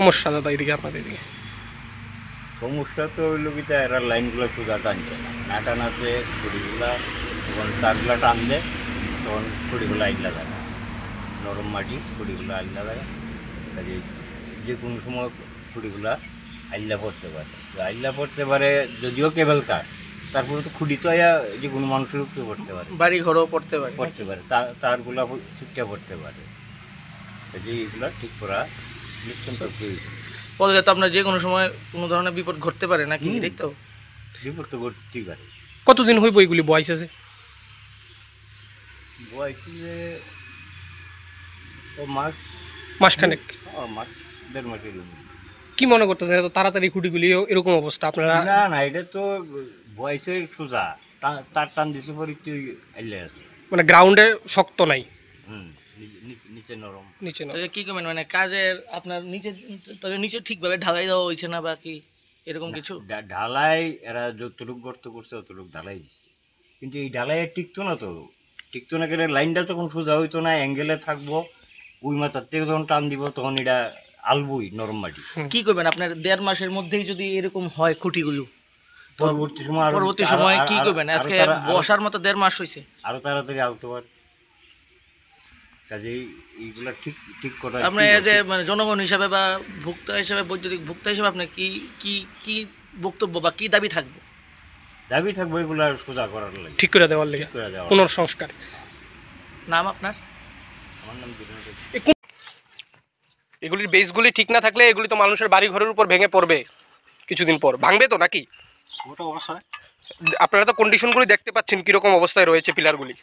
সমস্যা দাদা এদিকে আপনাদের এদিকে? সমস্যা তো হইল কি, এরা লাইনগুলো সোজা টানছে না টানাতে খুঁড়িগুলা যখন তারগুলা টানলে তখন খুঁড়িগুলো আইলা যায়, নরম মাটি খুঁড়িগুলো আইলা যায়, কাজে যে কোনো সময় খুঁড়িগুলা আইলা পড়তে পারে। আইলা পড়তে পারে যদিও কেবল তার, তারপরে তো খুঁড়ি তো যে কোনো মানুষের উপরে পড়তে পারে, বাড়ি ঘরও পড়তে পারে তারগুলা ছুটতে পড়তে পারে। কাজে এইগুলা ঠিক করা নিশ্চিন্ত প্রয়োজন। বলা যায় তো আপনার যে কোনো সময় কোনো ধরনের বিপদ ঘটতে পারে নাকি? এটাই তো বিপদ তো ঘটতেই পারে। কতদিন হইব এইগুলি বয়স আছে? বয়স যে মাসখানেক, মাস 1.5 মাসের। কি মনে করতেছেন এত তাড়াতাড়ি খুঁটিগুলি এরকম অবস্থা আপনারা? না না, এটা তো বয়সের সোজা, তার টান দিছে পরে একটু আইলে আছে, মানে গ্রাউন্ডে শক্ত নাই, নিচে নরম। নিচে কি করবেন মানে কাজের আপনার নিচে নিচে ঠিকভাবে ঢালাই দেওয়া হয়েছে না বা কি এরকম কিছু? ঢালাই এরা যতটুকু গর্ত করছে ততটুকু ঢালাই দিচ্ছে, কিন্তু এই ঢালাইয়ের টিকতো না তো, টিকতো না কেন, লাইনটা তখন সোজা হইতো না, অ্যাঙ্গেলে থাকবো, ওই মাথার থেকে যখন টান দিব তখন এটা আলবই নরম মাটি। কি করবেন আপনার 1.5 মাসের মধ্যেই যদি এরকম হয় খুঁটিগুলো, পরবর্তী সময় কি করবেন? আজকে বসার মতো 1.5 মাস হয়েছে, আরো তাড়াতাড়ি আলতে পারে। কাজেই এইগুলা ঠিক ঠিক করা। আপনি যে মানে জনগণ হিসাবে বা ভোক্তা হিসাবে, বৈদ্যুতিক ভোক্তা হিসাবে আপনার কি কি কি বক্তব্য বা কি দাবি থাকবে? দাবি থাকবে এগুলা সোজা করার লাগে, ঠিক করে দেওয়ার লাগে, পুনর্সংস্কার। নাম আপনার? আমার নাম বিধান। এগুলির বেসগুলি ঠিক না থাকলে এগুলি তো মানুষের বাড়ি ঘরের উপর ভেঙে পড়বে, কিছুদিন পর ভাঙবে তো নাকি? আপনারা তো কন্ডিশনগুলি দেখতে পাচ্ছেন কিরকম অবস্থায় রয়েছে পিলারগুলি।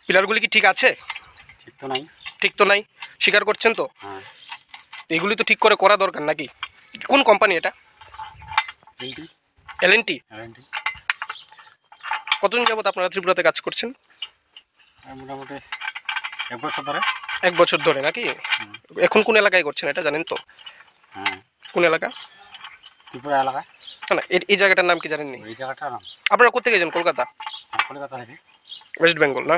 পিলারগুলি কি ঠিক আছে? ঠিক তো নাই। ঠিক তো নাই, স্বীকার করছেন তো? এগুলি তো ঠিক করে করা দরকার নাকি? কোন কোম্পানি এটা? এল&টি। কতদিন যাবত আপনারা ত্রিপুরাতে কাজ করছেন? মোটামুটি 1 বছর ধরে। 1 বছর ধরে নাকি? এখন কোন এলাকায় করছেন এটা জানেন তো? কোন এলাকা? ত্রিপুরা এলাকা। না, এই জায়গাটার নাম কি জানেন? এই জায়গাটার নাম? আপনারা কোথা থেকে গেছেন? কলকাতা। কলকাতা থেকে। ওয়েস্ট বেঙ্গল না?